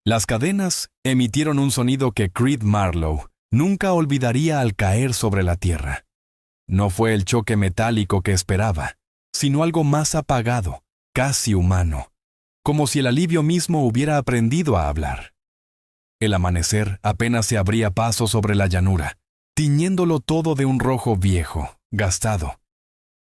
Las cadenas emitieron un sonido que Creed Marlowe nunca olvidaría al caer sobre la tierra. No fue el choque metálico que esperaba, sino algo más apagado, casi humano, como si el alivio mismo hubiera aprendido a hablar. El amanecer apenas se abría paso sobre la llanura, tiñéndolo todo de un rojo viejo, gastado,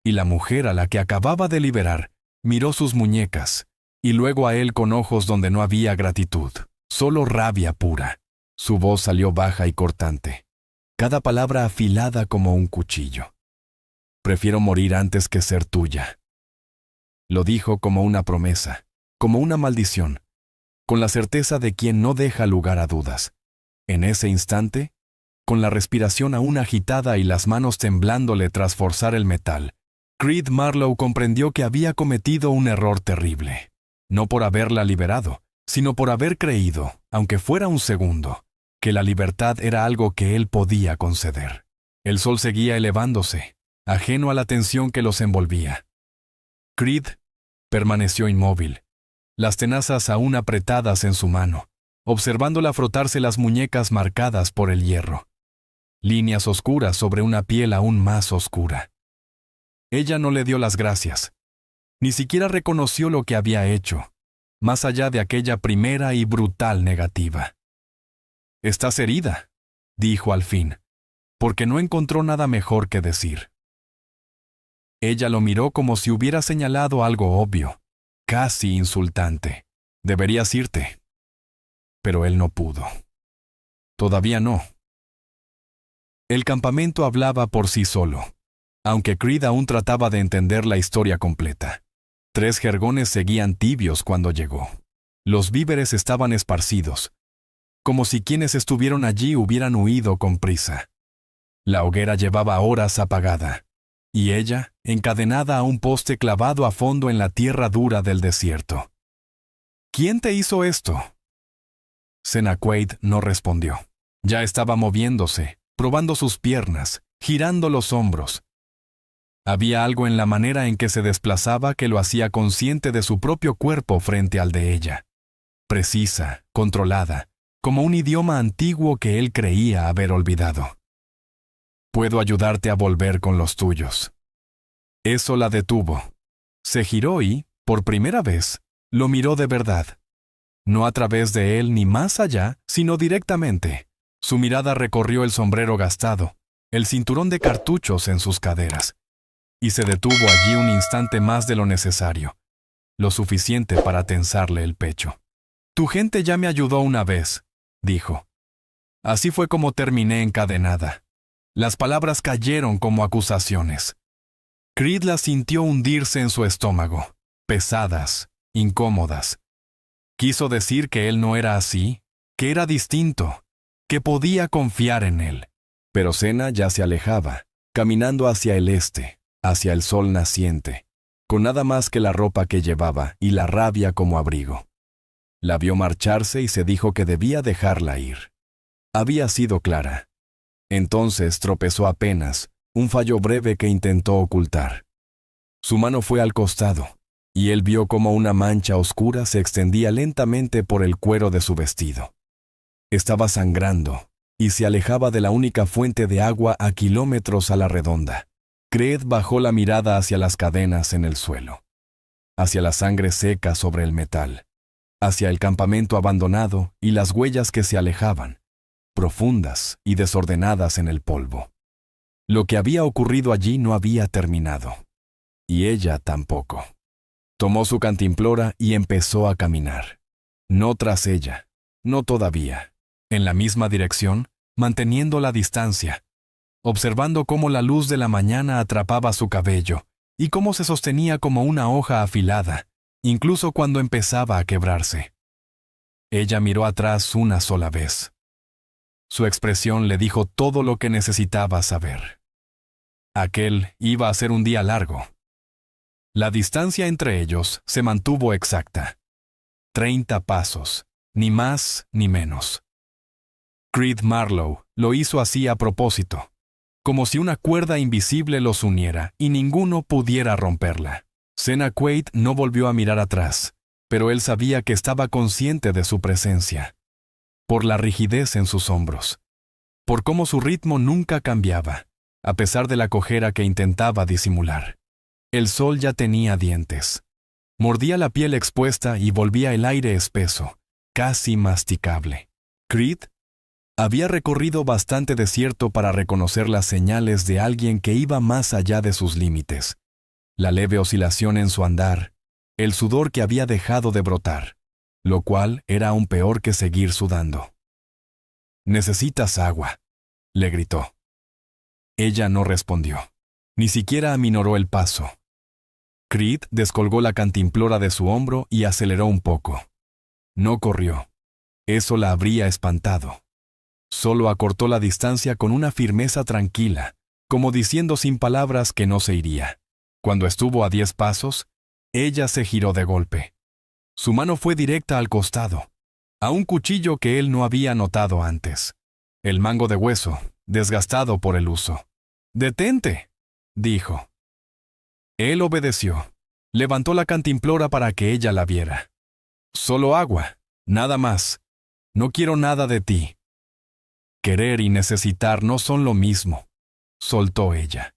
y la mujer a la que acababa de liberar miró sus muñecas, y luego a él con ojos donde no había gratitud, solo rabia pura. Su voz salió baja y cortante, cada palabra afilada como un cuchillo. Prefiero morir antes que ser tuya. Lo dijo como una promesa, como una maldición, con la certeza de quien no deja lugar a dudas. En ese instante, con la respiración aún agitada y las manos temblándole tras forzar el metal, Creed Marlowe comprendió que había cometido un error terrible. No por haberla liberado, sino por haber creído, aunque fuera un segundo, que la libertad era algo que él podía conceder. El sol seguía elevándose, ajeno a la tensión que los envolvía. Creed permaneció inmóvil, las tenazas aún apretadas en su mano, observándola frotarse las muñecas marcadas por el hierro. Líneas oscuras sobre una piel aún más oscura. Ella no le dio las gracias. Ni siquiera reconoció lo que había hecho, más allá de aquella primera y brutal negativa. «Estás herida», dijo al fin, porque no encontró nada mejor que decir. Ella lo miró como si hubiera señalado algo obvio, casi insultante. «Deberías irte». Pero él no pudo. Todavía no. El campamento hablaba por sí solo, aunque Creed aún trataba de entender la historia completa. 3 jergones seguían tibios cuando llegó. Los víveres estaban esparcidos, como si quienes estuvieron allí hubieran huido con prisa. La hoguera llevaba horas apagada, y ella encadenada a un poste clavado a fondo en la tierra dura del desierto. «¿Quién te hizo esto?». Sennacherib no respondió. Ya estaba moviéndose, probando sus piernas, girando los hombros. Había algo en la manera en que se desplazaba que lo hacía consciente de su propio cuerpo frente al de ella. Precisa, controlada, como un idioma antiguo que él creía haber olvidado. «Puedo ayudarte a volver con los tuyos». Eso la detuvo. Se giró y, por primera vez, lo miró de verdad. No a través de él ni más allá, sino directamente. Su mirada recorrió el sombrero gastado, el cinturón de cartuchos en sus caderas, y se detuvo allí un instante más de lo necesario, lo suficiente para tensarle el pecho. «Tu gente ya me ayudó una vez», dijo. Así fue como terminé encadenada. Las palabras cayeron como acusaciones. Creed las sintió hundirse en su estómago, pesadas, incómodas. Quiso decir que él no era así, que era distinto, que podía confiar en él. Pero Senna ya se alejaba, caminando hacia el este, hacia el sol naciente, con nada más que la ropa que llevaba y la rabia como abrigo. La vio marcharse y se dijo que debía dejarla ir. Había sido clara. Entonces tropezó apenas, un fallo breve que intentó ocultar. Su mano fue al costado, y él vio cómo una mancha oscura se extendía lentamente por el cuero de su vestido. Estaba sangrando, y se alejaba de la única fuente de agua a kilómetros a la redonda. Creed bajó la mirada hacia las cadenas en el suelo, hacia la sangre seca sobre el metal, hacia el campamento abandonado y las huellas que se alejaban, profundas y desordenadas en el polvo. Lo que había ocurrido allí no había terminado, y ella tampoco. Tomó su cantimplora y empezó a caminar. No tras ella, no todavía, en la misma dirección, manteniendo la distancia, observando cómo la luz de la mañana atrapaba su cabello y cómo se sostenía como una hoja afilada, incluso cuando empezaba a quebrarse. Ella miró atrás una sola vez. Su expresión le dijo todo lo que necesitaba saber. Aquel iba a ser un día largo. La distancia entre ellos se mantuvo exacta. 30 pasos, ni más ni menos. Creed Marlowe lo hizo así a propósito, como si una cuerda invisible los uniera y ninguno pudiera romperla. Sennacherib no volvió a mirar atrás, pero él sabía que estaba consciente de su presencia. por la rigidez en sus hombros, por cómo su ritmo nunca cambiaba, a pesar de la cojera que intentaba disimular. El sol ya tenía dientes. Mordía la piel expuesta y volvía el aire espeso, casi masticable. Creed había recorrido bastante desierto para reconocer las señales de alguien que iba más allá de sus límites. La leve oscilación en su andar, el sudor que había dejado de brotar, lo cual era aún peor que seguir sudando. «Necesitas agua», le gritó. Ella no respondió, ni siquiera aminoró el paso. Creed descolgó la cantimplora de su hombro y aceleró un poco. No corrió. Eso la habría espantado. Solo acortó la distancia con una firmeza tranquila, como diciendo sin palabras que no se iría. Cuando estuvo a 10 pasos, ella se giró de golpe. Su mano fue directa al costado, a un cuchillo que él no había notado antes. El mango de hueso, desgastado por el uso. «¡Detente!», dijo. Él obedeció. Levantó la cantimplora para que ella la viera. «Solo agua, nada más. No quiero nada de ti». «Querer y necesitar no son lo mismo», soltó ella.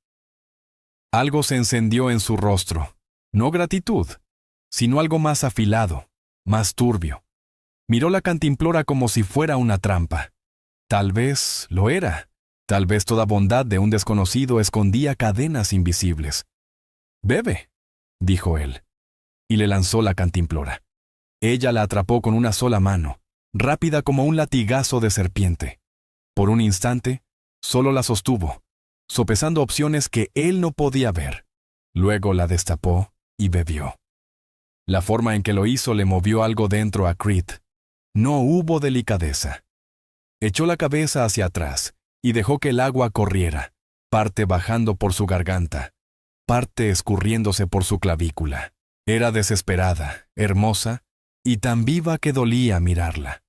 Algo se encendió en su rostro. No gratitud, sino algo más afilado, más turbio. Miró la cantimplora como si fuera una trampa. Tal vez lo era. Tal vez toda bondad de un desconocido escondía cadenas invisibles. «Bebe», dijo él, y le lanzó la cantimplora. Ella la atrapó con una sola mano, rápida como un latigazo de serpiente. Por un instante, solo la sostuvo, sopesando opciones que él no podía ver. Luego la destapó y bebió. La forma en que lo hizo le movió algo dentro a Creed. No hubo delicadeza. Echó la cabeza hacia atrás y dejó que el agua corriera, parte bajando por su garganta, parte escurriéndose por su clavícula. Era desesperada, hermosa y tan viva que dolía mirarla.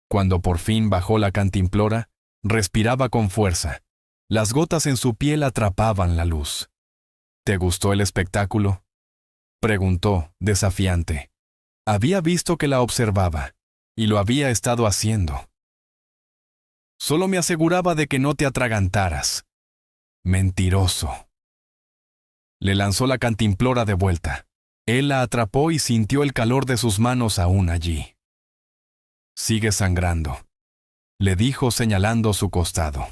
Cuando por fin bajó la cantimplora, respiraba con fuerza. Las gotas en su piel atrapaban la luz. «¿Te gustó el espectáculo?», preguntó, desafiante. Había visto que la observaba, y lo había estado haciendo. «Solo me aseguraba de que no te atragantaras». «Mentiroso». Le lanzó la cantimplora de vuelta. Él la atrapó y sintió el calor de sus manos aún allí. «Sigue sangrando», le dijo señalando su costado.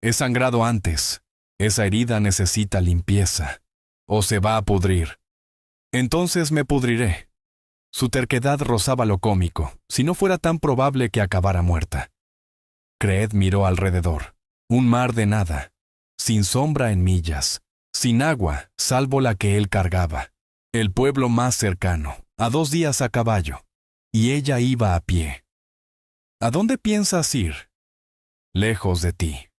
«He sangrado antes. Esa herida necesita limpieza, o se va a pudrir». «Entonces me pudriré». Su terquedad rozaba lo cómico, si no fuera tan probable que acabara muerta. Creed miró alrededor. Un mar de nada, sin sombra en millas, sin agua, salvo la que él cargaba. El pueblo más cercano, a 2 días a caballo, y ella iba a pie. «¿A dónde piensas ir?» «Lejos de ti».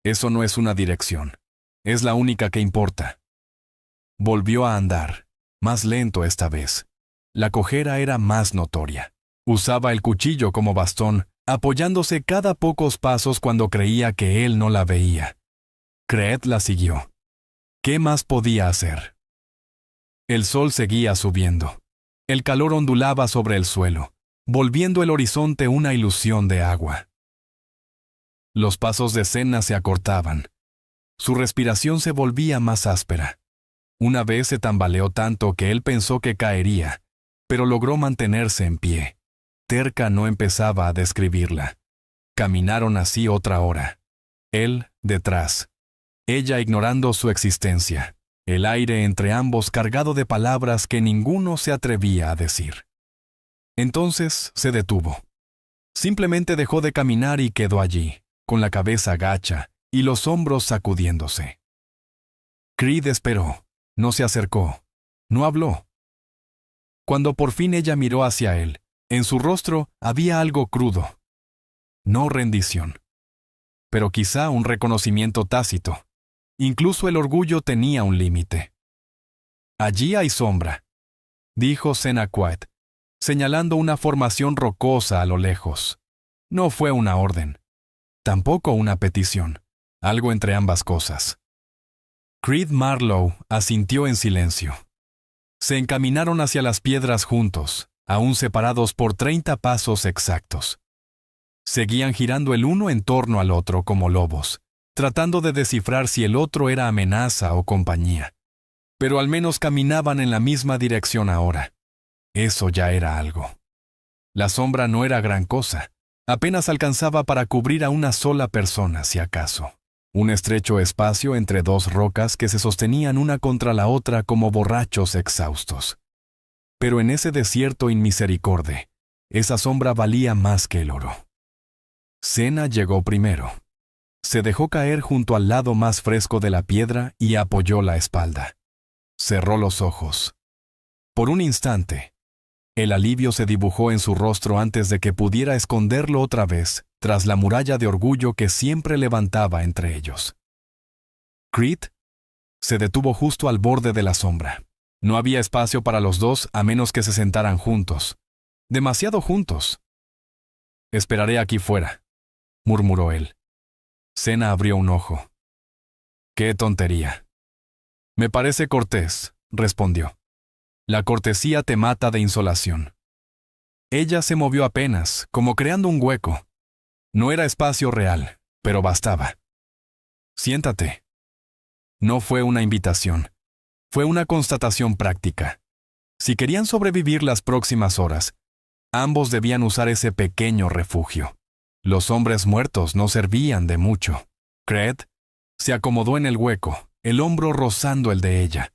«Eso no es una dirección. Es la única que importa». Volvió a andar, más lento esta vez. La cojera era más notoria. Usaba el cuchillo como bastón, apoyándose cada pocos pasos cuando creía que él no la veía. Creed la siguió. ¿Qué más podía hacer? El sol seguía subiendo. El calor ondulaba sobre el suelo, volviendo el horizonte una ilusión de agua. Los pasos de Senna se acortaban. Su respiración se volvía más áspera. Una vez se tambaleó tanto que él pensó que caería, pero logró mantenerse en pie. Terca no empezaba a describirla. Caminaron así otra hora. Él, detrás. Ella ignorando su existencia. El aire entre ambos cargado de palabras que ninguno se atrevía a decir. Entonces se detuvo. Simplemente dejó de caminar y quedó allí, con la cabeza gacha y los hombros sacudiéndose. Creed esperó. No se acercó. No habló. Cuando por fin ella miró hacia él, en su rostro había algo crudo. No rendición, pero quizá un reconocimiento tácito. Incluso el orgullo tenía un límite. «Allí hay sombra», dijo Senna-Quaid, señalando una formación rocosa a lo lejos. No fue una orden, tampoco una petición, algo entre ambas cosas. Creed Marlowe asintió en silencio. Se encaminaron hacia las piedras juntos, aún separados por 30 pasos exactos. Seguían girando el uno en torno al otro como lobos, tratando de descifrar si el otro era amenaza o compañía. Pero al menos caminaban en la misma dirección ahora. Eso ya era algo. La sombra no era gran cosa. Apenas alcanzaba para cubrir a una sola persona, si acaso. Un estrecho espacio entre dos rocas que se sostenían una contra la otra como borrachos exhaustos. Pero en ese desierto inmisericorde, esa sombra valía más que el oro. Senna llegó primero. Se dejó caer junto al lado más fresco de la piedra y apoyó la espalda. Cerró los ojos. Por un instante, el alivio se dibujó en su rostro antes de que pudiera esconderlo otra vez tras la muralla de orgullo que siempre levantaba entre ellos. Creed se detuvo justo al borde de la sombra. No había espacio para los dos a menos que se sentaran juntos. Demasiado juntos. «Esperaré aquí fuera», murmuró él. Senna abrió un ojo. «Qué tontería». «Me parece cortés», respondió. «La cortesía te mata de insolación». Ella se movió apenas, como creando un hueco. No era espacio real, pero bastaba. «Siéntate». No fue una invitación. Fue una constatación práctica. Si querían sobrevivir las próximas horas, ambos debían usar ese pequeño refugio. Los hombres muertos no servían de mucho. Creed se acomodó en el hueco, el hombro rozando el de ella.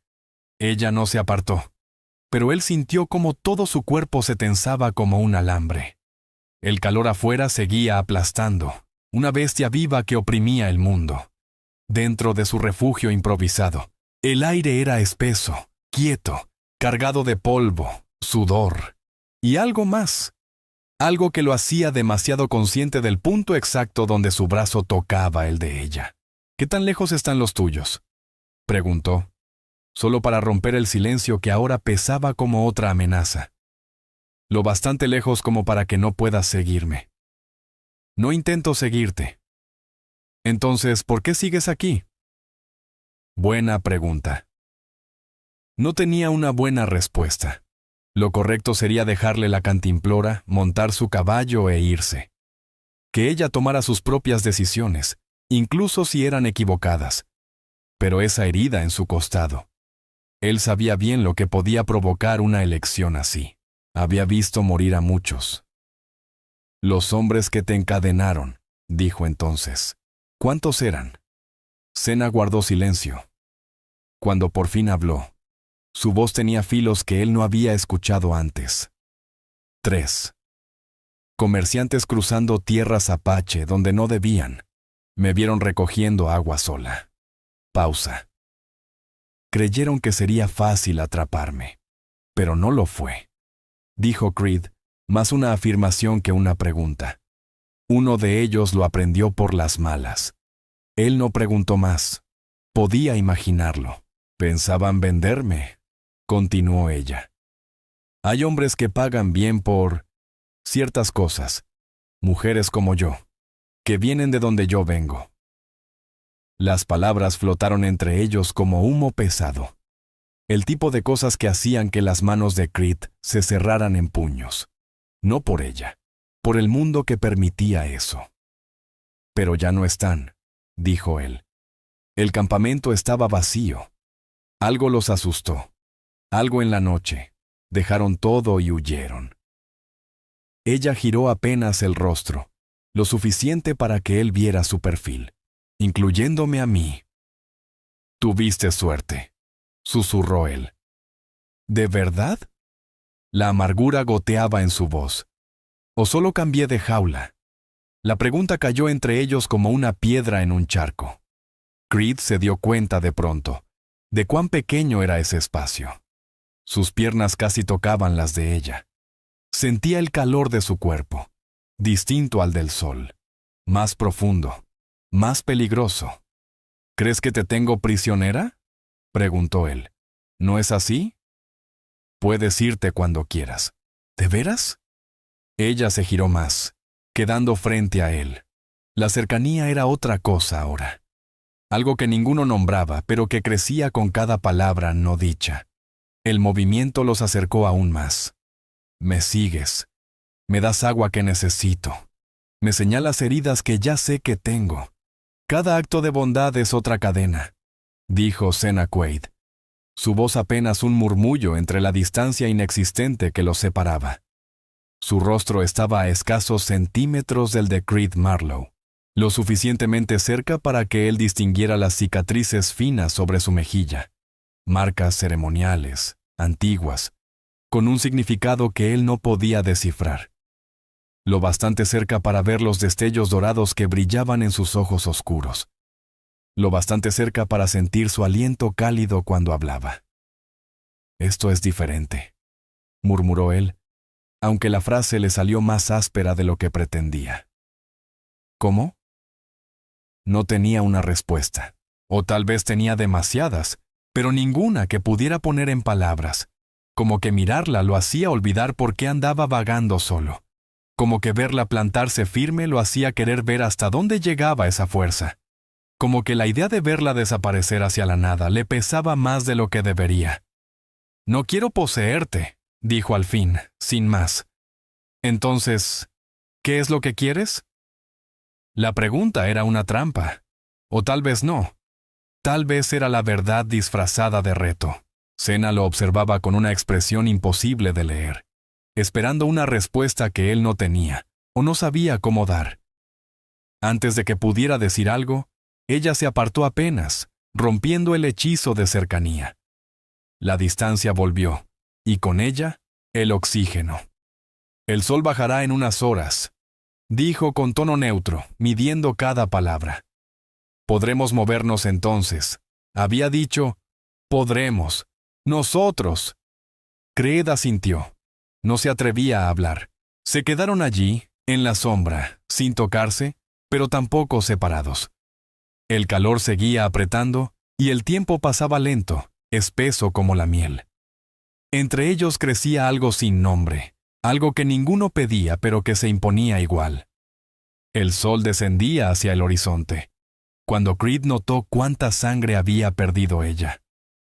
Ella no se apartó, pero él sintió como todo su cuerpo se tensaba como un alambre. El calor afuera seguía aplastando, una bestia viva que oprimía el mundo. Dentro de su refugio improvisado, el aire era espeso, quieto, cargado de polvo, sudor y algo más. Algo que lo hacía demasiado consciente del punto exacto donde su brazo tocaba el de ella. «¿Qué tan lejos están los tuyos?», preguntó, solo para romper el silencio que ahora pesaba como otra amenaza. «Lo bastante lejos como para que no puedas seguirme». «No intento seguirte». «Entonces, ¿por qué sigues aquí?». Buena pregunta. No tenía una buena respuesta. Lo correcto sería dejarle la cantimplora, montar su caballo e irse. Que ella tomara sus propias decisiones, incluso si eran equivocadas. Pero esa herida en su costado. Él sabía bien lo que podía provocar una elección así. Había visto morir a muchos. «Los hombres que te encadenaron», dijo entonces. «¿Cuántos eran?». Senna guardó silencio. Cuando por fin habló, su voz tenía filos que él no había escuchado antes. 3. Comerciantes cruzando tierras apache donde no debían. Me vieron recogiendo agua sola. Pausa. Creyeron que sería fácil atraparme, pero no lo fue, dijo Creed, más una afirmación que una pregunta. Uno de ellos lo aprendió por las malas. Él no preguntó más. Podía imaginarlo. «Pensaban venderme», continuó ella. «Hay hombres que pagan bien por ciertas cosas, mujeres como yo, que vienen de donde yo vengo». Las palabras flotaron entre ellos como humo pesado. El tipo de cosas que hacían que las manos de Creed se cerraran en puños. No por ella, por el mundo que permitía eso. «Pero ya no están», dijo él. El campamento estaba vacío. Algo los asustó. Algo en la noche. Dejaron todo y huyeron. Ella giró apenas el rostro, lo suficiente para que él viera su perfil, incluyéndome a mí. «Tuviste suerte», susurró él. «¿De verdad?». La amargura goteaba en su voz. «¿O solo cambié de jaula?». La pregunta cayó entre ellos como una piedra en un charco. Creed se dio cuenta de pronto de cuán pequeño era ese espacio. Sus piernas casi tocaban las de ella. Sentía el calor de su cuerpo, distinto al del sol, más profundo, más peligroso. «¿Crees que te tengo prisionera?», preguntó él. «¿No es así?». «Puedes irte cuando quieras». «¿De veras?». Ella se giró más, quedando frente a él. La cercanía era otra cosa ahora. Algo que ninguno nombraba, pero que crecía con cada palabra no dicha. El movimiento los acercó aún más. Me sigues. Me das agua que necesito. Me señalas heridas que ya sé que tengo. Cada acto de bondad es otra cadena, dijo Senna Quaid. Su voz apenas un murmullo entre la distancia inexistente que los separaba. Su rostro estaba a escasos centímetros del de Creed Marlowe, lo suficientemente cerca para que él distinguiera las cicatrices finas sobre su mejilla, marcas ceremoniales, antiguas, con un significado que él no podía descifrar. Lo bastante cerca para ver los destellos dorados que brillaban en sus ojos oscuros. Lo bastante cerca para sentir su aliento cálido cuando hablaba. «Esto es diferente», murmuró él, aunque la frase le salió más áspera de lo que pretendía. «¿Cómo?» No tenía una respuesta, o tal vez tenía demasiadas, pero ninguna que pudiera poner en palabras, como que mirarla lo hacía olvidar por qué andaba vagando solo, como que verla plantarse firme lo hacía querer ver hasta dónde llegaba esa fuerza, como que la idea de verla desaparecer hacia la nada le pesaba más de lo que debería. «No quiero poseerte», dijo al fin, sin más. «Entonces, ¿qué es lo que quieres?» La pregunta era una trampa, o tal vez no. Tal vez era la verdad disfrazada de reto. Senna lo observaba con una expresión imposible de leer, esperando una respuesta que él no tenía, o no sabía cómo dar. Antes de que pudiera decir algo, ella se apartó apenas, rompiendo el hechizo de cercanía. La distancia volvió, y con ella, el oxígeno. «El sol bajará en unas horas», dijo con tono neutro, midiendo cada palabra. «Podremos movernos entonces». Había dicho, «podremos». «Nosotros». Creed asintió. No se atrevía a hablar. Se quedaron allí, en la sombra, sin tocarse, pero tampoco separados. El calor seguía apretando, y el tiempo pasaba lento, espeso como la miel. Entre ellos crecía algo sin nombre, algo que ninguno pedía pero que se imponía igual. El sol descendía hacia el horizonte, cuando Creed notó cuánta sangre había perdido ella.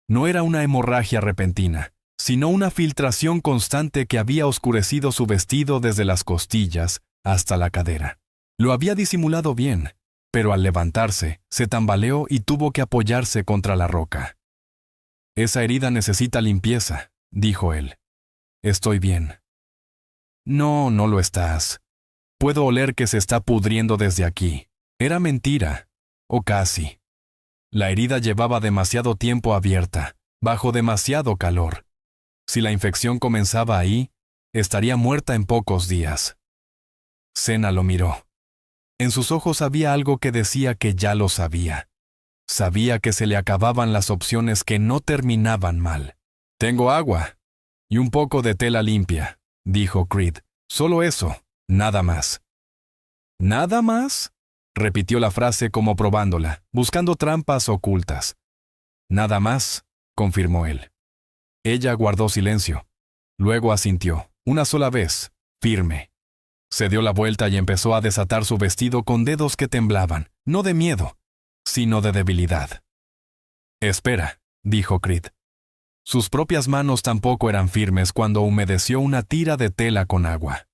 No era una hemorragia repentina, sino una filtración constante que había oscurecido su vestido desde las costillas hasta la cadera. Lo había disimulado bien, pero al levantarse, se tambaleó y tuvo que apoyarse contra la roca. «Esa herida necesita limpieza», dijo él. «Estoy bien». «No, no lo estás. Puedo oler que se está pudriendo desde aquí». Era mentira, o casi. La herida llevaba demasiado tiempo abierta, bajo demasiado calor. Si la infección comenzaba ahí, estaría muerta en pocos días. Senna lo miró. En sus ojos había algo que decía que ya lo sabía. Sabía que se le acababan las opciones que no terminaban mal. «Tengo agua y un poco de tela limpia», dijo Creed. «Solo eso, nada más». «¿Nada más?», repitió la frase como probándola, buscando trampas ocultas. «Nada más», confirmó él. Ella guardó silencio. Luego asintió, una sola vez, firme. Se dio la vuelta y empezó a desatar su vestido con dedos que temblaban, no de miedo, sino de debilidad. «Espera», dijo Creed. Sus propias manos tampoco eran firmes cuando humedeció una tira de tela con agua.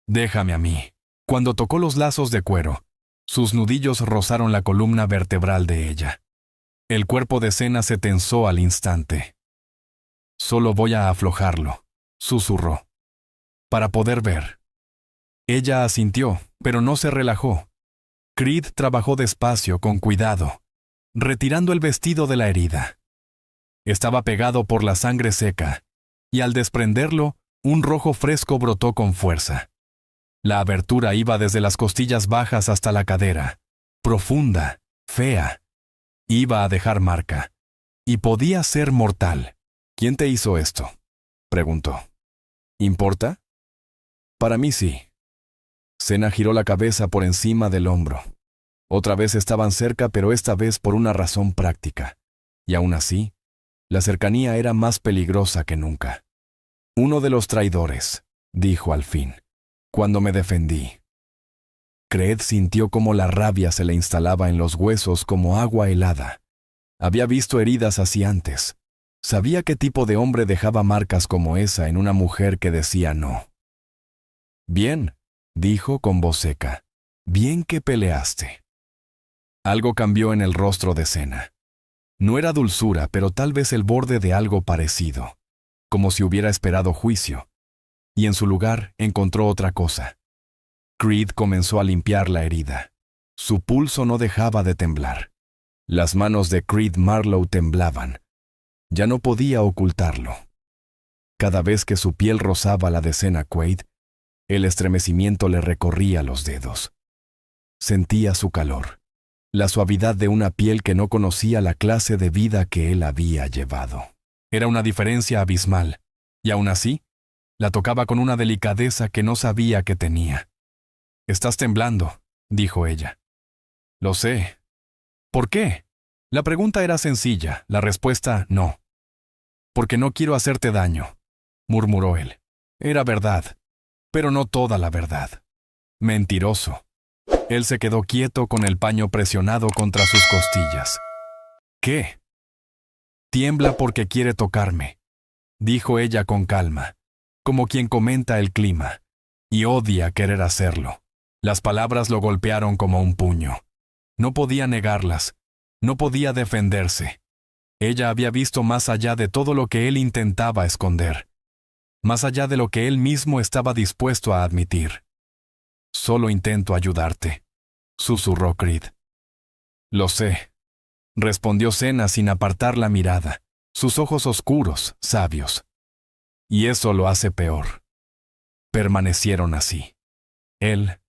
«Déjame a mí». Cuando tocó los lazos de cuero, sus nudillos rozaron la columna vertebral de ella. El cuerpo de Senna se tensó al instante. «Solo voy a aflojarlo», susurró, «para poder ver». Ella asintió, pero no se relajó. Creed trabajó despacio, con cuidado, retirando el vestido de la herida. Estaba pegado por la sangre seca, y al desprenderlo, un rojo fresco brotó con fuerza. La abertura iba desde las costillas bajas hasta la cadera, profunda, fea. Iba a dejar marca, y podía ser mortal. «¿Quién te hizo esto?», preguntó. «¿Importa?». «Para mí sí». Senna giró la cabeza por encima del hombro. Otra vez estaban cerca, pero esta vez por una razón práctica. Y aún así, la cercanía era más peligrosa que nunca. «Uno de los traidores», dijo al fin, «cuando me defendí». Creed sintió cómo la rabia se le instalaba en los huesos como agua helada. Había visto heridas así antes. Sabía qué tipo de hombre dejaba marcas como esa en una mujer que decía no. Bien, dijo con voz seca. Bien que peleaste. Algo cambió en el rostro de Senna. No era dulzura, pero tal vez el borde de algo parecido, como si hubiera esperado juicio, y en su lugar encontró otra cosa. Creed comenzó a limpiar la herida. Su pulso no dejaba de temblar. Las manos de Creed Marlowe temblaban. Ya no podía ocultarlo. Cada vez que su piel rozaba la de Senna Quaid, el estremecimiento le recorría los dedos. Sentía su calor, la suavidad de una piel que no conocía la clase de vida que él había llevado. Era una diferencia abismal, y aún así, la tocaba con una delicadeza que no sabía que tenía. «Estás temblando», dijo ella. «Lo sé». «¿Por qué?» La pregunta era sencilla, la respuesta no. «Porque no quiero hacerte daño», murmuró él. Era verdad, pero no toda la verdad. Mentiroso. Él se quedó quieto con el paño presionado contra sus costillas. «¿Qué?» «Tiembla porque quiere tocarme», dijo ella con calma, como quien comenta el clima, y odia querer hacerlo. Las palabras lo golpearon como un puño. No podía negarlas, no podía defenderse. Ella había visto más allá de todo lo que él intentaba esconder, más allá de lo que él mismo estaba dispuesto a admitir. «Solo intento ayudarte», susurró Creed. «Lo sé», respondió Senna sin apartar la mirada, sus ojos oscuros, sabios. «Y eso lo hace peor». Permanecieron así. Él,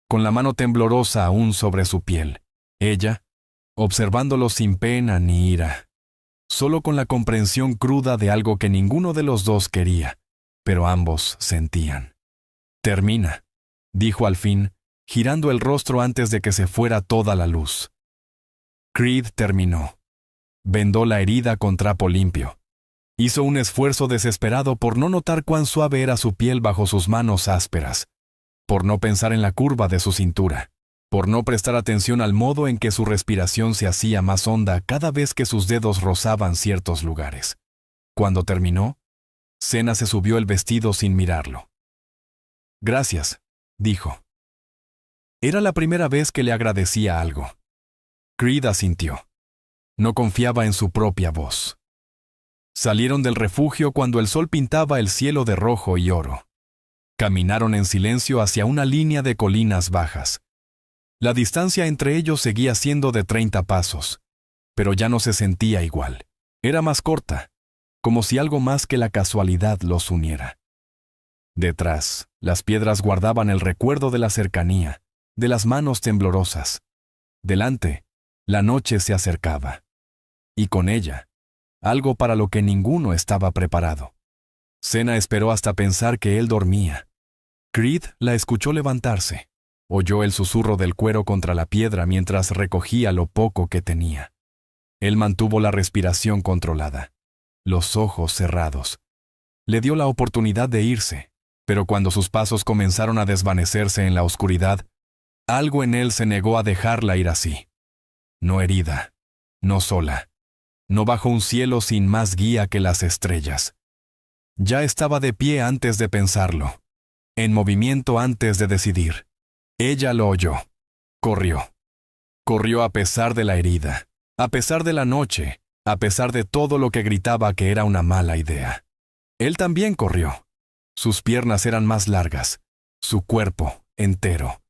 con la mano temblorosa aún sobre su piel. Ella, observándolo sin pena ni ira, solo con la comprensión cruda de algo que ninguno de los dos quería, pero ambos sentían. «Termina», dijo al fin, girando el rostro antes de que se fuera toda la luz. Creed terminó. Vendó la herida con trapo limpio. Hizo un esfuerzo desesperado por no notar cuán suave era su piel bajo sus manos ásperas, por no pensar en la curva de su cintura, por no prestar atención al modo en que su respiración se hacía más honda cada vez que sus dedos rozaban ciertos lugares. Cuando terminó, Senna se subió el vestido sin mirarlo. «Gracias», dijo. Era la primera vez que le agradecía algo. Creed asintió. No confiaba en su propia voz. Salieron del refugio cuando el sol pintaba el cielo de rojo y oro. Caminaron en silencio hacia una línea de colinas bajas. La distancia entre ellos seguía siendo de 30 pasos, pero ya no se sentía igual. Era más corta, como si algo más que la casualidad los uniera. Detrás, las piedras guardaban el recuerdo de la cercanía, de las manos temblorosas. Delante, la noche se acercaba. Y con ella, algo para lo que ninguno estaba preparado. Senna esperó hasta pensar que él dormía. Creed la escuchó levantarse. Oyó el susurro del cuero contra la piedra mientras recogía lo poco que tenía. Él mantuvo la respiración controlada, los ojos cerrados. Le dio la oportunidad de irse, pero cuando sus pasos comenzaron a desvanecerse en la oscuridad, algo en él se negó a dejarla ir así. No herida, no sola. No bajo un cielo sin más guía que las estrellas. Ya estaba de pie antes de pensarlo, en movimiento antes de decidir. Ella lo oyó. Corrió. Corrió a pesar de la herida, a pesar de la noche, a pesar de todo lo que gritaba que era una mala idea. Él también corrió. Sus piernas eran más largas, su cuerpo entero.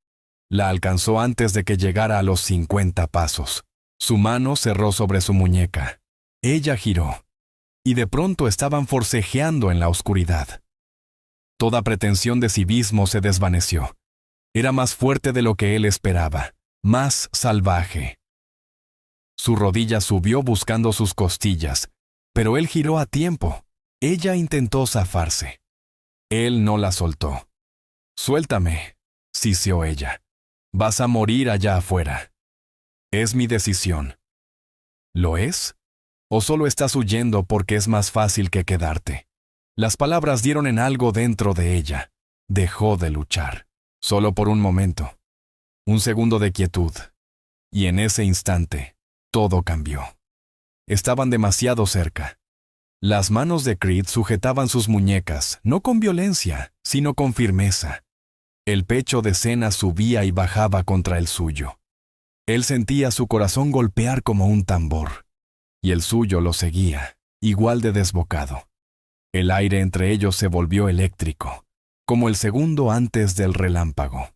La alcanzó antes de que llegara a los 50 pasos. Su mano cerró sobre su muñeca. Ella giró, y de pronto estaban forcejeando en la oscuridad. Toda pretensión de civismo se desvaneció. Era más fuerte de lo que él esperaba, más salvaje. Su rodilla subió buscando sus costillas, pero él giró a tiempo. Ella intentó zafarse. Él no la soltó. «Suéltame», siseó ella. «Vas a morir allá afuera». «Es mi decisión». «¿Lo es? ¿O solo estás huyendo porque es más fácil que quedarte?» Las palabras dieron en algo dentro de ella. Dejó de luchar. Solo por un momento. Un segundo de quietud. Y en ese instante, todo cambió. Estaban demasiado cerca. Las manos de Creed sujetaban sus muñecas, no con violencia, sino con firmeza. El pecho de Senna subía y bajaba contra el suyo. Él sentía su corazón golpear como un tambor, y el suyo lo seguía, igual de desbocado. El aire entre ellos se volvió eléctrico, como el segundo antes del relámpago.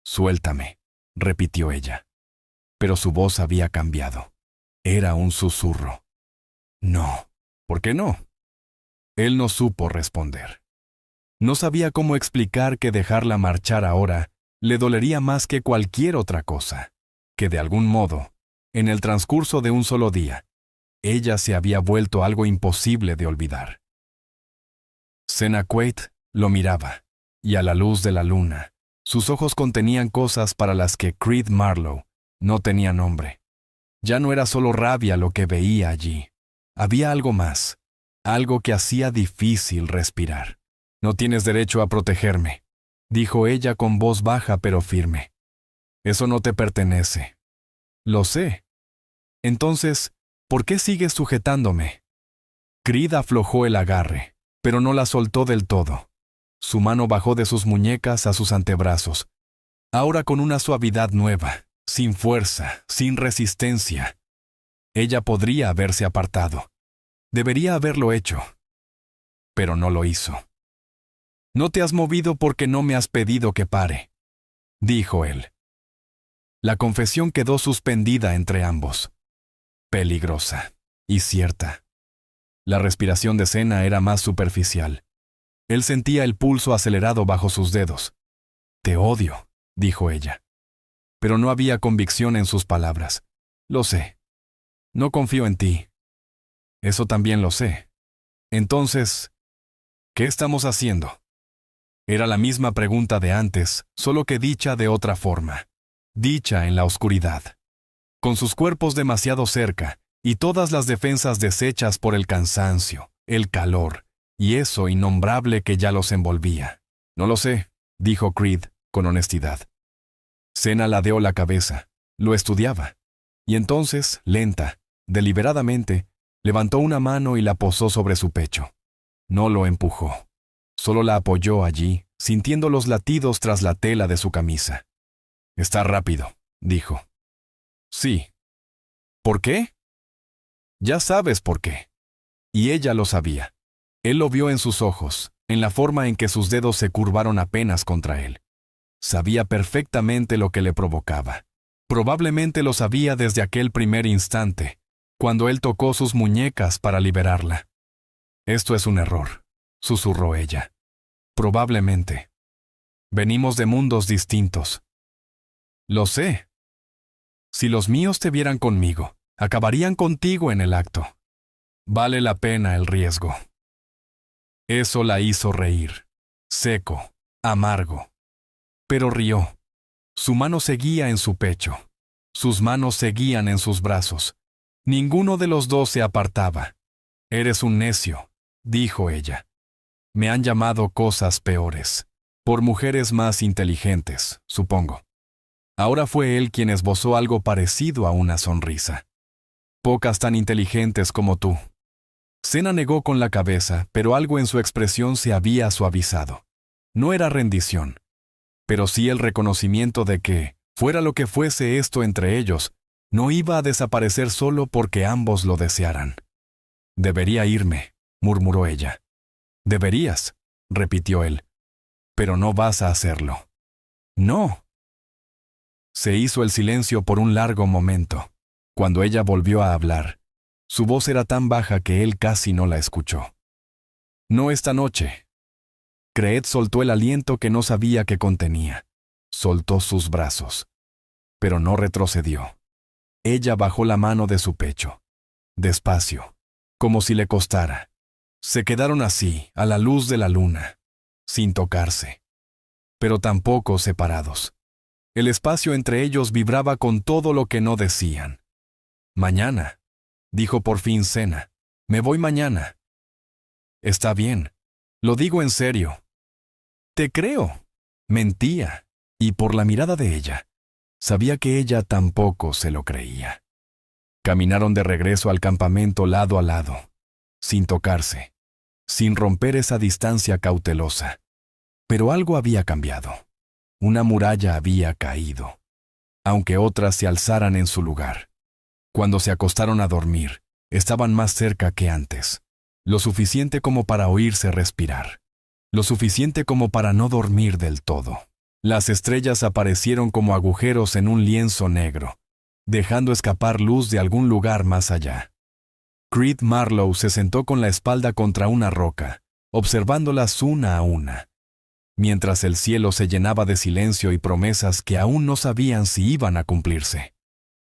«Suéltame», repitió ella. Pero su voz había cambiado. Era un susurro. «No». «¿Por qué no?». Él no supo responder. No sabía cómo explicar que dejarla marchar ahora le dolería más que cualquier otra cosa, que de algún modo, en el transcurso de un solo día, ella se había vuelto algo imposible de olvidar. Senna Quaid lo miraba, y a la luz de la luna, sus ojos contenían cosas para las que Creed Marlowe no tenía nombre. Ya no era solo rabia lo que veía allí. Había algo más, algo que hacía difícil respirar. «No tienes derecho a protegerme», dijo ella con voz baja pero firme. «Eso no te pertenece». «Lo sé». «Entonces, ¿por qué sigues sujetándome?». Creed aflojó el agarre, pero no la soltó del todo. Su mano bajó de sus muñecas a sus antebrazos, ahora con una suavidad nueva, sin fuerza, sin resistencia. Ella podría haberse apartado. Debería haberlo hecho. Pero no lo hizo. «No te has movido porque no me has pedido que pare», dijo él. La confesión quedó suspendida entre ambos. Peligrosa y cierta. La respiración de Senna era más superficial. Él sentía el pulso acelerado bajo sus dedos. «Te odio», dijo ella. Pero no había convicción en sus palabras. «Lo sé. No confío en ti». «Eso también lo sé». «Entonces, ¿qué estamos haciendo?». Era la misma pregunta de antes, solo que dicha de otra forma. Dicha en la oscuridad. Con sus cuerpos demasiado cerca, y todas las defensas deshechas por el cansancio, el calor, y eso innombrable que ya los envolvía. «No lo sé», dijo Creed, con honestidad. Senna ladeó la cabeza, lo estudiaba, y entonces, lenta, deliberadamente, levantó una mano y la posó sobre su pecho. No lo empujó. Solo la apoyó allí, sintiendo los latidos tras la tela de su camisa. «Está rápido», dijo. «Sí». «¿Por qué?». «Ya sabes por qué». Y ella lo sabía. Él lo vio en sus ojos, en la forma en que sus dedos se curvaron apenas contra él. Sabía perfectamente lo que le provocaba. Probablemente lo sabía desde aquel primer instante, cuando él tocó sus muñecas para liberarla. «Esto es un error», susurró ella. «Probablemente. Venimos de mundos distintos». «Lo sé». «Si los míos te vieran conmigo, acabarían contigo en el acto. Vale la pena el riesgo». Eso la hizo reír. Seco, amargo. Pero rió. Su mano seguía en su pecho. Sus manos seguían en sus brazos. Ninguno de los dos se apartaba. «Eres un necio», dijo ella. «Me han llamado cosas peores. Por mujeres más inteligentes, supongo». Ahora fue él quien esbozó algo parecido a una sonrisa. «Pocas tan inteligentes como tú». Senna negó con la cabeza, pero algo en su expresión se había suavizado. No era rendición, pero sí el reconocimiento de que, fuera lo que fuese esto entre ellos, no iba a desaparecer solo porque ambos lo desearan. «Debería irme», murmuró ella. «Deberías», repitió él. «Pero no vas a hacerlo». «No». Se hizo el silencio por un largo momento. Cuando ella volvió a hablar, su voz era tan baja que él casi no la escuchó. «No esta noche». Creed soltó el aliento que no sabía que contenía. Soltó sus brazos. Pero no retrocedió. Ella bajó la mano de su pecho. Despacio, como si le costara. Se quedaron así, a la luz de la luna, sin tocarse, pero tampoco separados. El espacio entre ellos vibraba con todo lo que no decían. «Mañana», dijo por fin Senna. «Me voy mañana». «Está bien. Lo digo en serio». «Te creo». Mentía, y por la mirada de ella, sabía que ella tampoco se lo creía. Caminaron de regreso al campamento lado a lado. sin tocarse, sin romper esa distancia cautelosa. Pero algo había cambiado. Una muralla había caído, aunque otras se alzaran en su lugar. Cuando se acostaron a dormir, estaban más cerca que antes, lo suficiente como para oírse respirar, lo suficiente como para no dormir del todo. Las estrellas aparecieron como agujeros en un lienzo negro, dejando escapar luz de algún lugar más allá. Creed Marlowe se sentó con la espalda contra una roca, observándolas una a una, mientras el cielo se llenaba de silencio y promesas que aún no sabían si iban a cumplirse.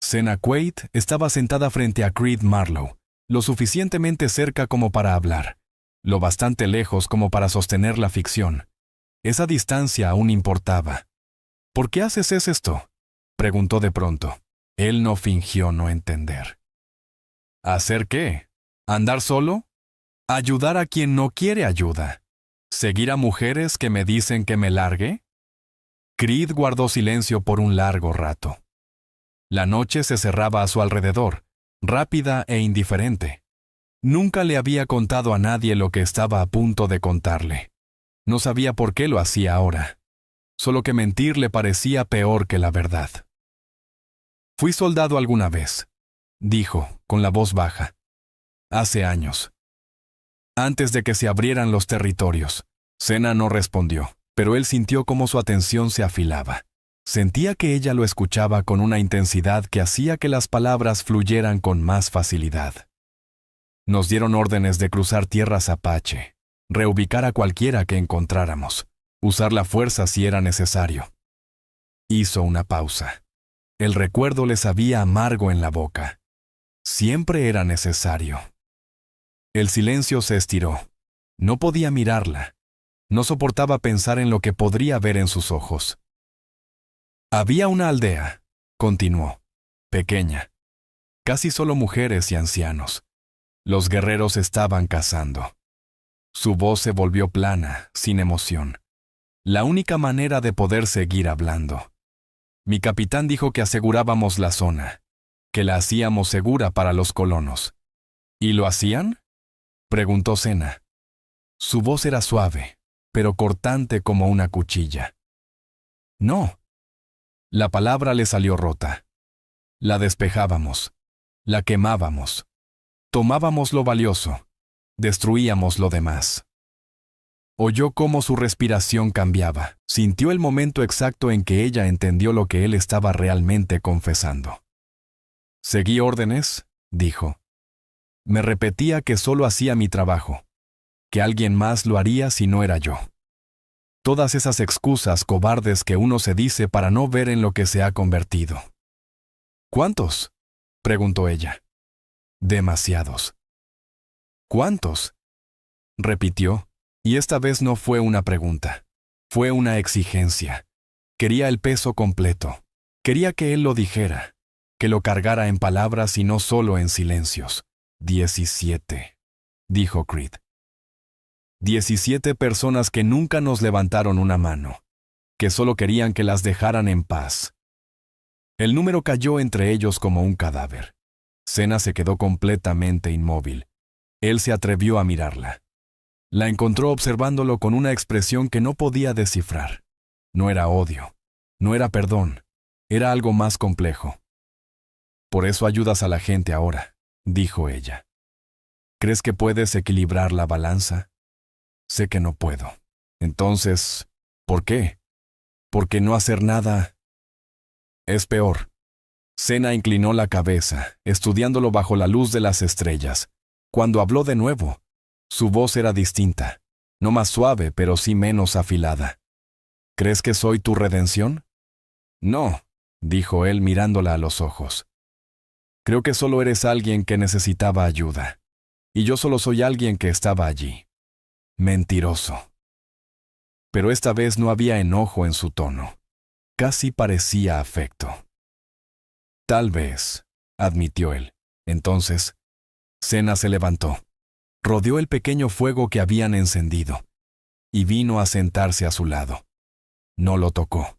Senna Quaid estaba sentada frente a Creed Marlowe, lo suficientemente cerca como para hablar, lo bastante lejos como para sostener la ficción. Esa distancia aún importaba. ¿Por qué haces esto?, preguntó de pronto. Él no fingió no entender. ¿Hacer qué? ¿Andar solo? ¿Ayudar a quien no quiere ayuda? ¿Seguir a mujeres que me dicen que me largue? Creed guardó silencio por un largo rato. La noche se cerraba a su alrededor, rápida e indiferente. Nunca le había contado a nadie lo que estaba a punto de contarle. No sabía por qué lo hacía ahora. Solo que mentir le parecía peor que la verdad. Fui soldado alguna vez, dijo, con la voz baja. Hace años. Antes de que se abrieran los territorios. Senna no respondió, pero él sintió cómo su atención se afilaba. Sentía que ella lo escuchaba con una intensidad que hacía que las palabras fluyeran con más facilidad. Nos dieron órdenes de cruzar tierras apache, reubicar a cualquiera que encontráramos, usar la fuerza si era necesario. Hizo una pausa. El recuerdo le sabía amargo en la boca. Siempre era necesario. El silencio se estiró. No podía mirarla. No soportaba pensar en lo que podría ver en sus ojos. Había una aldea, continuó, pequeña. Casi solo mujeres y ancianos. Los guerreros estaban cazando. Su voz se volvió plana, sin emoción. La única manera de poder seguir hablando. Mi capitán dijo que asegurábamos la zona, que la hacíamos segura para los colonos. ¿Y lo hacían?, preguntó Senna. Su voz era suave, pero cortante como una cuchilla. No. La palabra le salió rota. La despejábamos, la quemábamos, tomábamos lo valioso, destruíamos lo demás. Oyó cómo su respiración cambiaba, sintió el momento exacto en que ella entendió lo que él estaba realmente confesando. Seguí órdenes, dijo. Me repetía que solo hacía mi trabajo, que alguien más lo haría si no era yo. Todas esas excusas cobardes que uno se dice para no ver en lo que se ha convertido. ¿Cuántos?, preguntó ella. Demasiados. ¿Cuántos?, repitió, y esta vez no fue una pregunta. Fue una exigencia. Quería el peso completo. Quería que él lo dijera, que lo cargara en palabras y no solo en silencios. 17, dijo Creed. 17 personas que nunca nos levantaron una mano, que solo querían que las dejaran en paz. El número cayó entre ellos como un cadáver. Senna se quedó completamente inmóvil. Él se atrevió a mirarla. La encontró observándolo con una expresión que no podía descifrar. No era odio, no era perdón, era algo más complejo. Por eso ayudas a la gente ahora, dijo ella. ¿Crees que puedes equilibrar la balanza? Sé que no puedo. Entonces, ¿por qué? ¿Por qué no hacer nada? Es peor. Senna inclinó la cabeza, estudiándolo bajo la luz de las estrellas. Cuando habló de nuevo, su voz era distinta, no más suave, pero sí menos afilada. ¿Crees que soy tu redención? No, dijo él mirándola a los ojos. Creo que solo eres alguien que necesitaba ayuda, y yo solo soy alguien que estaba allí. Mentiroso. Pero esta vez no había enojo en su tono. Casi parecía afecto. Tal vez, admitió él. Entonces, Senna se levantó, rodeó el pequeño fuego que habían encendido, y vino a sentarse a su lado. No lo tocó,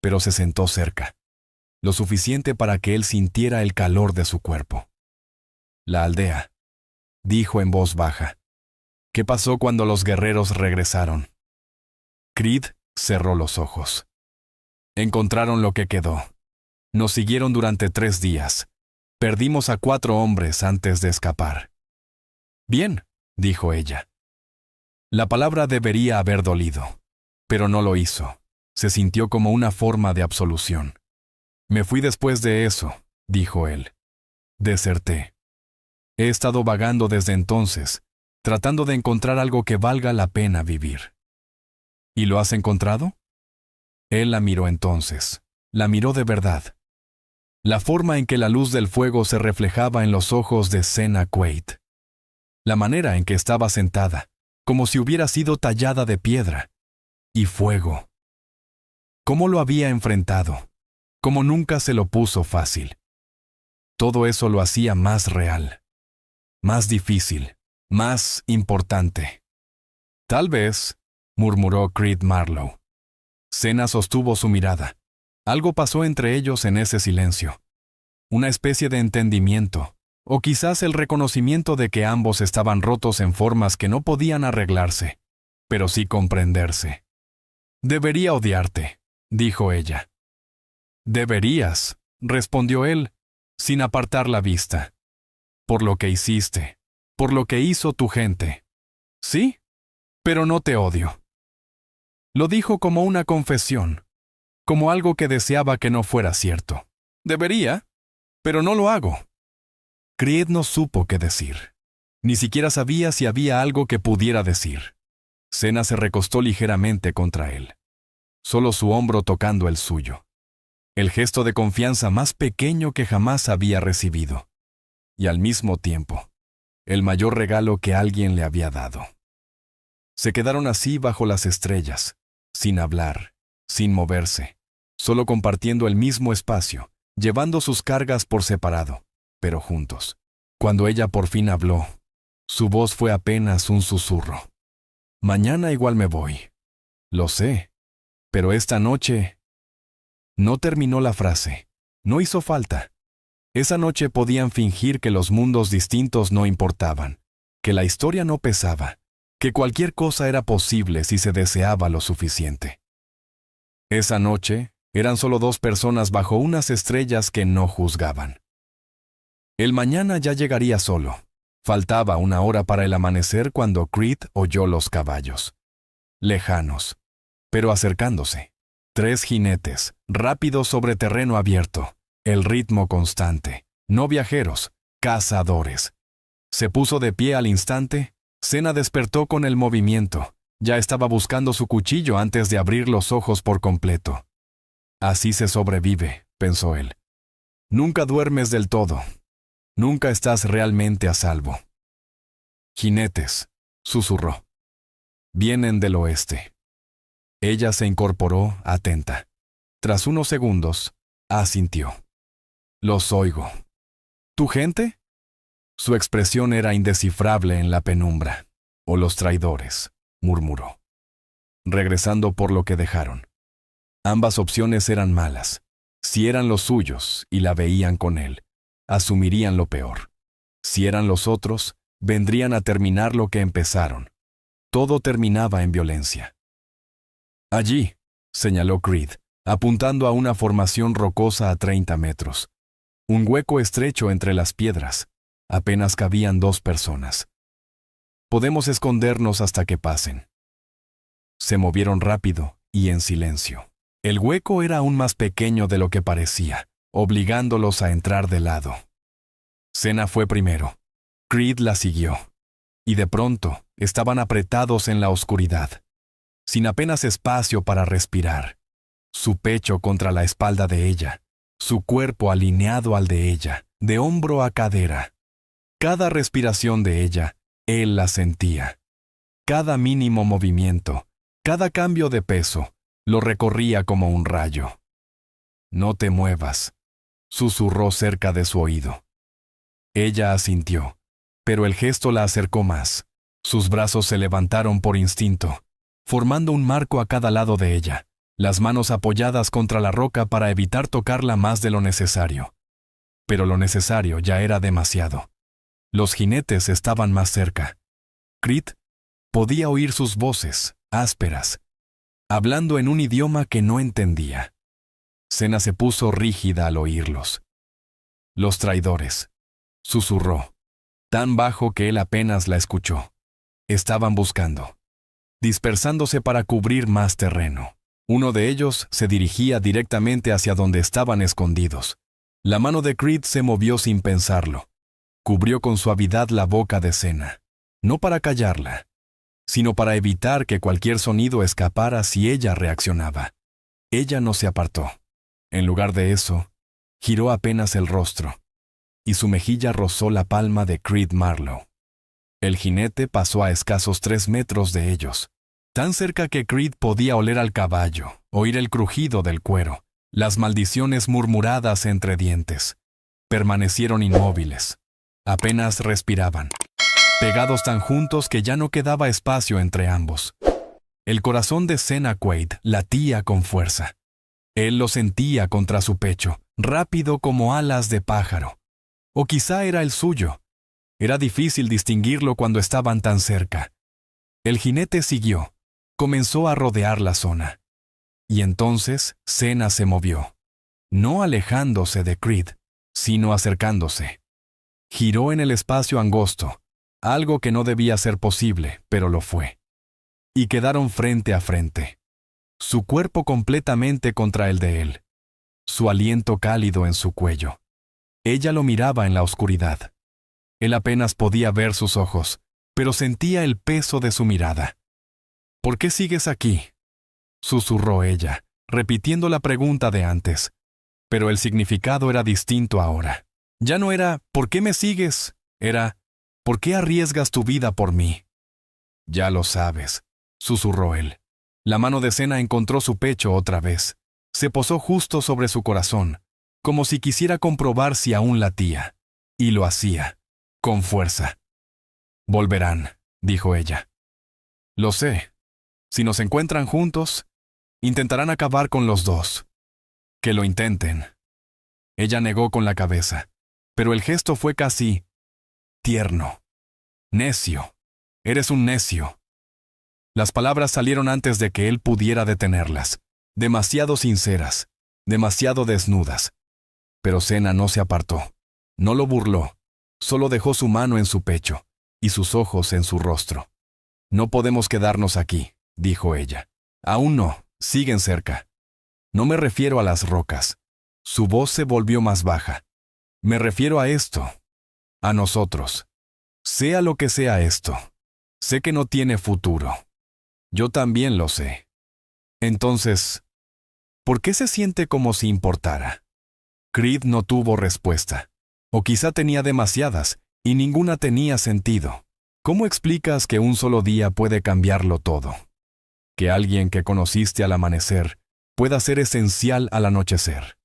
pero se sentó cerca, lo suficiente para que él sintiera el calor de su cuerpo. La aldea. dijo en voz baja. ¿Qué pasó cuando los guerreros regresaron? Creed cerró los ojos. Encontraron lo que quedó. Nos siguieron durante 3 días. Perdimos a 4 hombres antes de escapar. Bien, dijo ella. La palabra debería haber dolido, pero no lo hizo. Se sintió como una forma de absolución. Me fui después de eso, dijo él. Deserté. He estado vagando desde entonces, tratando de encontrar algo que valga la pena vivir. ¿Y lo has encontrado? Él la miró entonces. La miró de verdad. La forma en que la luz del fuego se reflejaba en los ojos de Senna Quaid. La manera en que estaba sentada, como si hubiera sido tallada de piedra. Y fuego. ¿Cómo lo había enfrentado? Como nunca se lo puso fácil. Todo eso lo hacía más real, más difícil, más importante. Tal vez, murmuró Creed Marlowe. Senna sostuvo su mirada. Algo pasó entre ellos en ese silencio. Una especie de entendimiento, o quizás el reconocimiento de que ambos estaban rotos en formas que no podían arreglarse, pero sí comprenderse. Debería odiarte, dijo ella. Deberías, respondió él, sin apartar la vista. Por lo que hiciste, por lo que hizo tu gente. Sí, pero no te odio. Lo dijo como una confesión, como algo que deseaba que no fuera cierto. Debería, pero no lo hago. Creed no supo qué decir. Ni siquiera sabía si había algo que pudiera decir. Senna se recostó ligeramente contra él, solo su hombro tocando el suyo. El gesto de confianza más pequeño que jamás había recibido. Y al mismo tiempo, el mayor regalo que alguien le había dado. Se quedaron así bajo las estrellas, sin hablar, sin moverse, solo compartiendo el mismo espacio, llevando sus cargas por separado, pero juntos. Cuando ella por fin habló, su voz fue apenas un susurro. Mañana igual me voy. Lo sé, pero esta noche... No terminó la frase. No hizo falta. Esa noche podían fingir que los mundos distintos no importaban, que la historia no pesaba, que cualquier cosa era posible si se deseaba lo suficiente. Esa noche eran solo 2 personas bajo unas estrellas que no juzgaban. El mañana ya llegaría solo. Faltaba 1 hora para el amanecer cuando Creed oyó los caballos. Lejanos, pero acercándose. 3 jinetes, rápidos sobre terreno abierto, el ritmo constante, no viajeros, cazadores. Se puso de pie al instante. Senna despertó con el movimiento. Ya estaba buscando su cuchillo antes de abrir los ojos por completo. Así se sobrevive, pensó él. Nunca duermes del todo. Nunca estás realmente a salvo. Jinetes, susurró. Vienen del oeste. Ella se incorporó, atenta. Tras unos segundos, asintió. Los oigo. ¿Tu gente? Su expresión era indescifrable en la penumbra. O los traidores, murmuró. Regresando por lo que dejaron. Ambas opciones eran malas. Si eran los suyos y la veían con él, asumirían lo peor. Si eran los otros, vendrían a terminar lo que empezaron. Todo terminaba en violencia. Allí, señaló Creed, apuntando a una formación rocosa a 30 metros. Un hueco estrecho entre las piedras. Apenas cabían 2 personas. Podemos escondernos hasta que pasen. Se movieron rápido y en silencio. El hueco era aún más pequeño de lo que parecía, obligándolos a entrar de lado. Senna fue primero. Creed la siguió. Y de pronto, estaban apretados en la oscuridad, sin apenas espacio para respirar. Su pecho contra la espalda de ella, su cuerpo alineado al de ella, de hombro a cadera. Cada respiración de ella, él la sentía. Cada mínimo movimiento, cada cambio de peso, lo recorría como un rayo. No te muevas, susurró cerca de su oído. Ella asintió, pero el gesto la acercó más. Sus brazos se levantaron por instinto, formando un marco a cada lado de ella, las manos apoyadas contra la roca para evitar tocarla más de lo necesario. Pero lo necesario ya era demasiado. Los jinetes estaban más cerca. Creed podía oír sus voces, ásperas, hablando en un idioma que no entendía. Senna se puso rígida al oírlos. Los traidores, susurró, tan bajo que él apenas la escuchó. Estaban buscando, dispersándose para cubrir más terreno. Uno de ellos se dirigía directamente hacia donde estaban escondidos. La mano de Creed se movió sin pensarlo. Cubrió con suavidad la boca de Senna, no para callarla, sino para evitar que cualquier sonido escapara si ella reaccionaba. Ella no se apartó. En lugar de eso, giró apenas el rostro, y su mejilla rozó la palma de Creed Marlowe. El jinete pasó a escasos 3 metros de ellos, tan cerca que Creed podía oler al caballo, oír el crujido del cuero, las maldiciones murmuradas entre dientes. Permanecieron inmóviles. Apenas respiraban, pegados tan juntos que ya no quedaba espacio entre ambos. El corazón de Senna Quaid latía con fuerza. Él lo sentía contra su pecho, rápido como alas de pájaro. O quizá era el suyo. Era difícil distinguirlo cuando estaban tan cerca. El jinete siguió. Comenzó a rodear la zona. Y entonces Senna se movió. No alejándose de Creed, sino acercándose. Giró en el espacio angosto, algo que no debía ser posible, pero lo fue. Y quedaron frente a frente. Su cuerpo completamente contra el de él. Su aliento cálido en su cuello. Ella lo miraba en la oscuridad. Él apenas podía ver sus ojos, pero sentía el peso de su mirada. ¿Por qué sigues aquí?, susurró ella, repitiendo la pregunta de antes. Pero el significado era distinto ahora. Ya no era ¿por qué me sigues? Era ¿por qué arriesgas tu vida por mí? Ya lo sabes, susurró él. La mano de Senna encontró su pecho otra vez. Se posó justo sobre su corazón, como si quisiera comprobar si aún latía. Y lo hacía, con fuerza. Volverán, dijo ella. Lo sé. Si nos encuentran juntos, intentarán acabar con los dos. Que lo intenten. Ella negó con la cabeza, pero el gesto fue casi tierno. Necio. Eres un necio. Las palabras salieron antes de que él pudiera detenerlas. Demasiado sinceras, demasiado desnudas. Pero Senna no se apartó. No lo burló. Solo dejó su mano en su pecho y sus ojos en su rostro. No podemos quedarnos aquí, dijo ella. Aún no, siguen cerca. No me refiero a las rocas. Su voz se volvió más baja. Me refiero a esto. A nosotros. Sea lo que sea esto. Sé que no tiene futuro. Yo también lo sé. Entonces, ¿por qué se siente como si importara? Creed no tuvo respuesta. O quizá tenía demasiadas, y ninguna tenía sentido. ¿Cómo explicas que un solo día puede cambiarlo todo? Que alguien que conociste al amanecer pueda ser esencial al anochecer.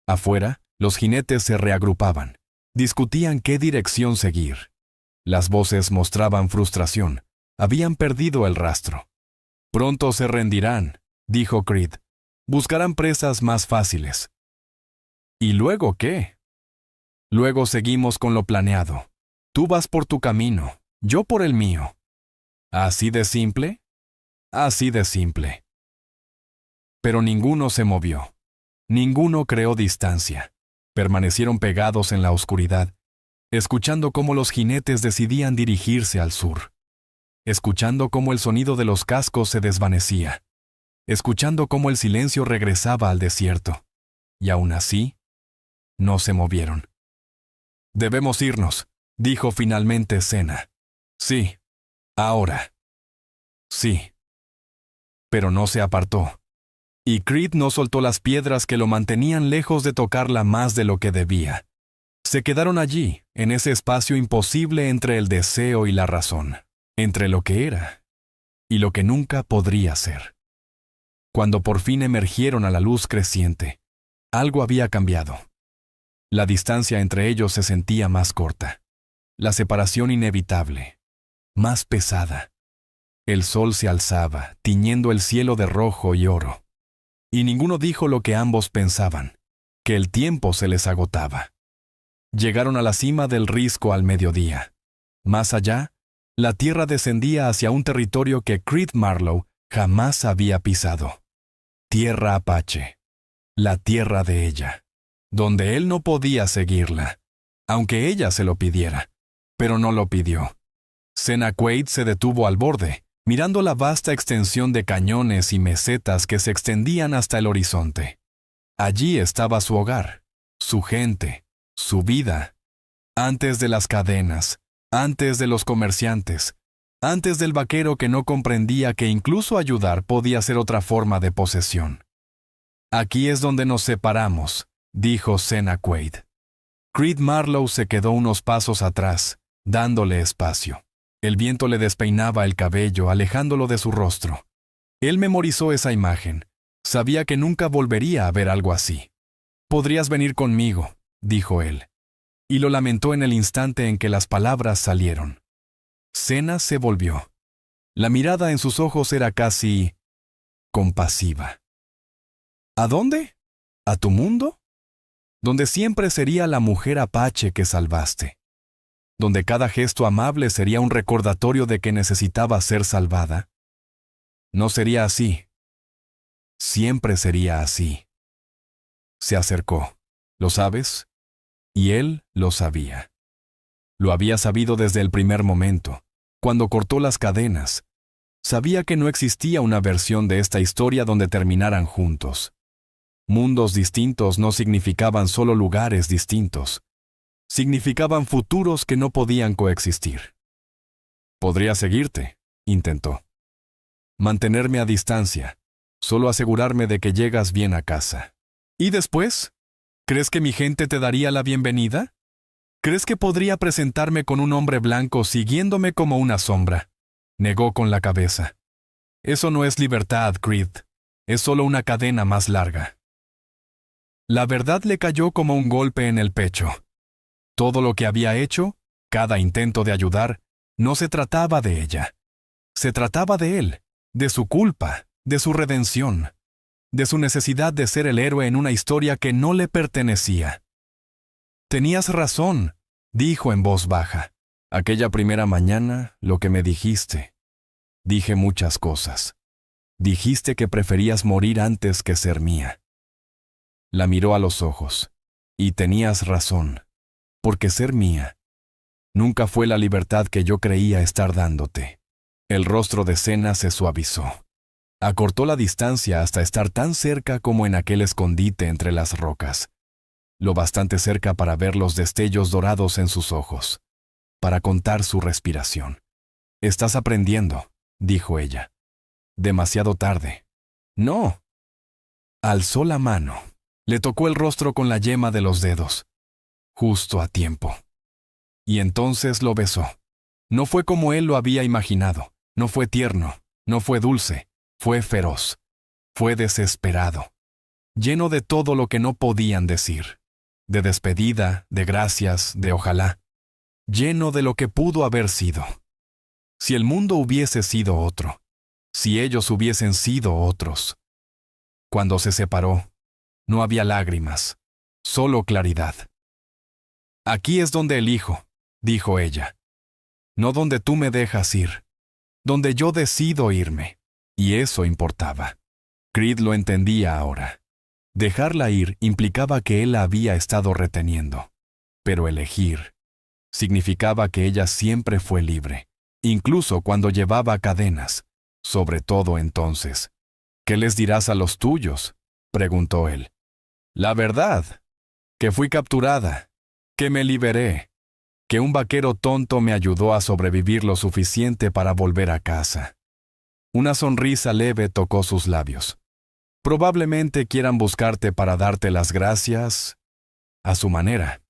Afuera, los jinetes se reagrupaban. Discutían qué dirección seguir. Las voces mostraban frustración. Habían perdido el rastro. Pronto se rendirán, dijo Creed. Buscarán presas más fáciles. ¿Y luego qué? Luego seguimos con lo planeado. Tú vas por tu camino, yo por el mío. ¿Así de simple? Así de simple. Pero ninguno se movió. Ninguno creó distancia. Permanecieron pegados en la oscuridad, escuchando cómo los jinetes decidían dirigirse al sur. Escuchando cómo el sonido de los cascos se desvanecía. Escuchando cómo el silencio regresaba al desierto. Y aún así, no se movieron. Debemos irnos, dijo finalmente Senna. Sí, ahora. Sí. Pero no se apartó. Y Creed no soltó las piedras que lo mantenían lejos de tocarla más de lo que debía. Se quedaron allí, en ese espacio imposible entre el deseo y la razón, entre lo que era y lo que nunca podría ser. Cuando por fin emergieron a la luz creciente, algo había cambiado. La distancia entre ellos se sentía más corta, la separación inevitable, más pesada. El sol se alzaba, tiñendo el cielo de rojo y oro. Y ninguno dijo lo que ambos pensaban, que el tiempo se les agotaba. Llegaron a la cima del risco al mediodía. Más allá, la tierra descendía hacia un territorio que Creed Marlowe jamás había pisado. Tierra apache. La tierra de ella, donde él no podía seguirla, aunque ella se lo pidiera, pero no lo pidió. Sena Quaid se detuvo al borde, mirando la vasta extensión de cañones y mesetas que se extendían hasta el horizonte. Allí estaba su hogar, su gente, su vida. Antes de las cadenas, antes de los comerciantes, antes del vaquero que no comprendía que incluso ayudar podía ser otra forma de posesión. Aquí es donde nos separamos, dijo Sena Quaid. Creed Marlowe se quedó unos pasos atrás, dándole espacio. El viento le despeinaba el cabello, alejándolo de su rostro. Él memorizó esa imagen. Sabía que nunca volvería a ver algo así. «Podrías venir conmigo», dijo él. Y lo lamentó en el instante en que las palabras salieron. Sena se volvió. La mirada en sus ojos era casi compasiva. ¿A dónde? ¿A tu mundo? Donde siempre sería la mujer apache que salvaste. Donde cada gesto amable sería un recordatorio de que necesitaba ser salvada. No sería así. Siempre sería así. Se acercó, ¿lo sabes? Y él lo sabía. Lo había sabido desde el primer momento, cuando cortó las cadenas. Sabía que no existía una versión de esta historia donde terminaran juntos. Mundos distintos no significaban solo lugares distintos. Significaban futuros que no podían coexistir. «Podría seguirte», intentó. «Mantenerme a distancia, solo asegurarme de que llegas bien a casa. ¿Y después? ¿Crees que mi gente te daría la bienvenida? ¿Crees que podría presentarme con un hombre blanco siguiéndome como una sombra?» Negó con la cabeza. «Eso no es libertad, Creed. Es solo una cadena más larga». La verdad le cayó como un golpe en el pecho. Todo lo que había hecho, cada intento de ayudar, no se trataba de ella. Se trataba de él, de su culpa, de su redención, de su necesidad de ser el héroe en una historia que no le pertenecía. «Tenías razón», dijo en voz baja. «Aquella primera mañana, lo que me dijiste. Dije muchas cosas. Dijiste que preferías morir antes que ser mía». La miró a los ojos. «Y tenías razón, porque ser mía nunca fue la libertad que yo creía estar dándote». El rostro de Sena se suavizó. Acortó la distancia hasta estar tan cerca como en aquel escondite entre las rocas. Lo bastante cerca para ver los destellos dorados en sus ojos, para contar su respiración. «Estás aprendiendo», dijo ella. «Demasiado tarde». «No». Alzó la mano. Le tocó el rostro con la yema de los dedos. Justo a tiempo. Y entonces lo besó. No fue como él lo había imaginado. No fue tierno. No fue dulce. Fue feroz. Fue desesperado. Lleno de todo lo que no podían decir. De despedida, de gracias, de ojalá. Lleno de lo que pudo haber sido. Si el mundo hubiese sido otro. Si ellos hubiesen sido otros. Cuando se separó, no había lágrimas, solo claridad. «Aquí es donde elijo», dijo ella. «No donde tú me dejas ir, donde yo decido irme». Y eso importaba. Creed lo entendía ahora. Dejarla ir implicaba que él la había estado reteniendo. Pero elegir significaba que ella siempre fue libre, incluso cuando llevaba cadenas, sobre todo entonces. «¿Qué les dirás a los tuyos?», preguntó él. «La verdad, que fui capturada, que me liberé, que un vaquero tonto me ayudó a sobrevivir lo suficiente para volver a casa». Una sonrisa leve tocó sus labios. «Probablemente quieran buscarte para darte las gracias. A su manera,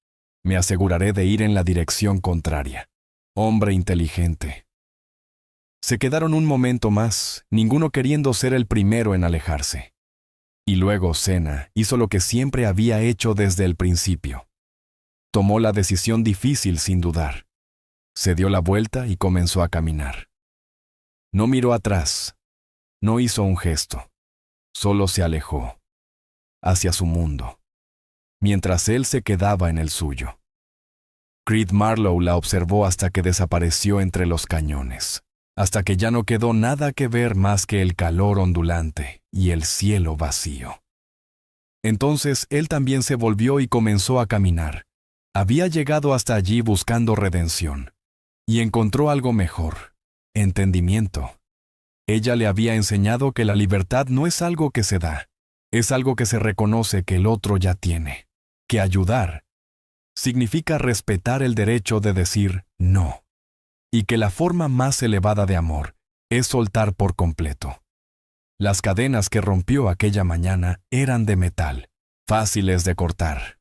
me aseguraré de ir en la dirección contraria. Hombre inteligente». Se quedaron un momento más, ninguno queriendo ser el primero en alejarse. Y luego Sena hizo lo que siempre había hecho desde el principio. Tomó la decisión difícil sin dudar. Se dio la vuelta y comenzó a caminar. No miró atrás. No hizo un gesto. Solo se alejó. Hacia su mundo. Mientras él se quedaba en el suyo. Creed Marlowe la observó hasta que desapareció entre los cañones, hasta que ya no quedó nada que ver más que el calor ondulante y el cielo vacío. Entonces él también se volvió y comenzó a caminar. Había llegado hasta allí buscando redención, y encontró algo mejor: entendimiento. Ella le había enseñado que la libertad no es algo que se da, es algo que se reconoce que el otro ya tiene, que ayudar significa respetar el derecho de decir no, y que la forma más elevada de amor es soltar por completo. Las cadenas que rompió aquella mañana eran de metal, fáciles de cortar.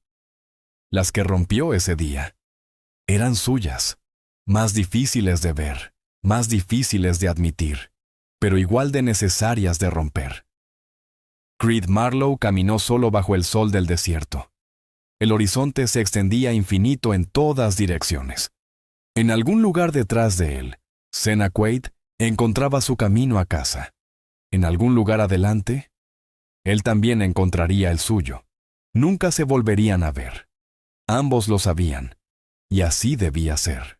Las que rompió ese día eran suyas, más difíciles de ver, más difíciles de admitir, pero igual de necesarias de romper. Creed Marlowe caminó solo bajo el sol del desierto. El horizonte se extendía infinito en todas direcciones. En algún lugar detrás de él, Senna Quaid encontraba su camino a casa. En algún lugar adelante, él también encontraría el suyo. Nunca se volverían a ver. Ambos lo sabían, y así debía ser.